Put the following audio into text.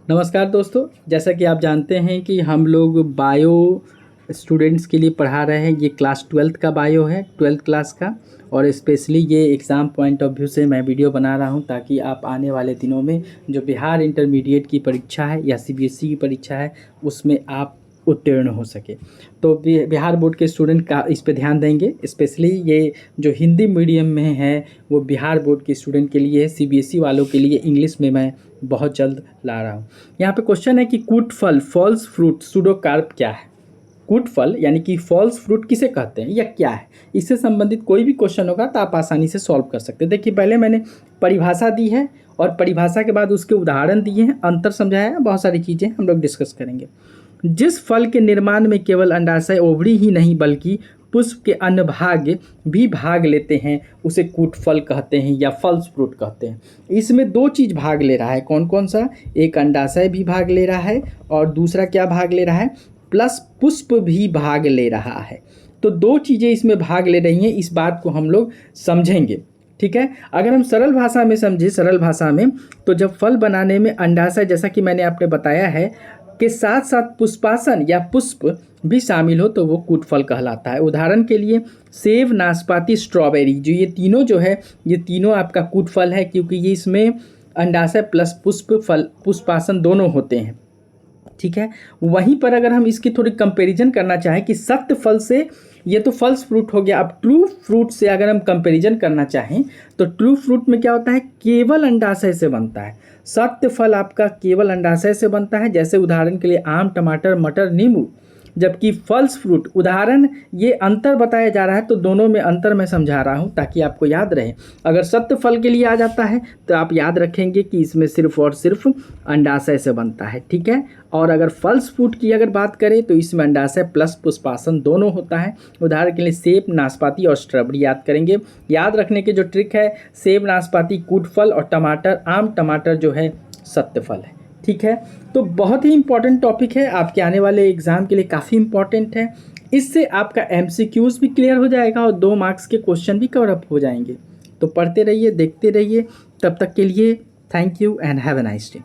नमस्कार दोस्तों, जैसा कि आप जानते हैं कि हम लोग बायो स्टूडेंट्स के लिए पढ़ा रहे हैं। ये क्लास 12th का बायो है, 12th क्लास का। और स्पेशली ये एग्ज़ाम पॉइंट ऑफ व्यू से मैं वीडियो बना रहा हूँ ताकि आप आने वाले दिनों में जो बिहार इंटरमीडिएट की परीक्षा है या सीबीएसई की परीक्षा है उसमें आप उत्तीर्ण हो सके। तो बिहार बोर्ड के स्टूडेंट का इस पे ध्यान देंगे। स्पेशली ये जो हिंदी मीडियम में है वो बिहार बोर्ड के स्टूडेंट के लिए है। सीबीएसई वालों के लिए इंग्लिश में मैं बहुत जल्द ला रहा हूँ। यहाँ पे क्वेश्चन है कि कूट फल फॉल्स फ्रूट सूडोकार्प क्या है। कूट फल यानी कि फॉल्स फ्रूट किसे कहते हैं या क्या है, इससे संबंधित कोई भी क्वेश्चन होगा तो आप आसानी से सॉल्व कर सकते हैं। देखिए, पहले मैंने परिभाषा दी है और परिभाषा के बाद उसके उदाहरण दिए हैं, अंतर समझाया है, बहुत सारी चीज़ें हम लोग डिस्कस करेंगे। जिस फल के निर्माण में केवल अंडाशय ओवरी ही नहीं बल्कि पुष्प के अन्य भाग भी भाग लेते हैं उसे कूट फल कहते हैं या फल्स फ्रूट कहते हैं। इसमें दो चीज़ भाग ले रहा है, कौन कौन सा? एक अंडाशय भी भाग ले रहा है और दूसरा क्या भाग ले रहा है? प्लस पुष्प भी भाग ले रहा है। तो दो चीज़ें इसमें भाग ले रही हैं, इस बात को हम लोग समझेंगे। ठीक है, अगर हम सरल भाषा में समझे, सरल भाषा में, तो जब फल बनाने में अंडाशय, जैसा कि मैंने आपने बताया है, के साथ साथ पुष्पासन या पुष्प भी शामिल हो तो वो कूट फल कहलाता है। उदाहरण के लिए सेब, नाशपाती, स्ट्रॉबेरी, जो ये तीनों जो है ये तीनों आपका कूट फल है, क्योंकि ये इसमें अंडाशय प्लस पुष्प फल पुष्पासन दोनों होते हैं। ठीक है, वहीं पर अगर हम इसकी थोड़ी कंपैरिजन करना चाहें कि सत्य फल से, ये तो फल्स फ्रूट हो गया, अब ट्रू फ्रूट से अगर हम कंपैरिजन करना चाहें तो ट्रू फ्रूट में क्या होता है? केवल अंडाशय से बनता है। सत्य फल आपका केवल अंडाशय से बनता है, जैसे उदाहरण के लिए आम, टमाटर, मटर, नींबू। जबकि फल्स फ्रूट, उदाहरण ये अंतर बताया जा रहा है तो दोनों में अंतर मैं समझा रहा हूँ ताकि आपको याद रहे। अगर सत्य फल के लिए आ जाता है तो आप याद रखेंगे कि इसमें सिर्फ और सिर्फ अंडाशय से बनता है। ठीक है, और अगर फल्स फ्रूट की अगर बात करें तो इसमें अंडाशय प्लस पुष्पासन दोनों होता है। उदाहरण के लिए सेब, नाशपाती और स्ट्रॉबेरी याद करेंगे। याद रखने की जो ट्रिक है, सेब, नाशपाती कूट फल और टमाटर, आम, टमाटर जो है सत्य फल है। ठीक है, तो बहुत ही इंपॉर्टेंट टॉपिक है, आपके आने वाले एग्जाम के लिए काफ़ी इंपॉर्टेंट है। इससे आपका एमसीक्यूज भी क्लियर हो जाएगा और 2 मार्क्स के क्वेश्चन भी कवर अप हो जाएंगे। तो पढ़ते रहिए, देखते रहिए। तब तक के लिए thank you and have a nice day.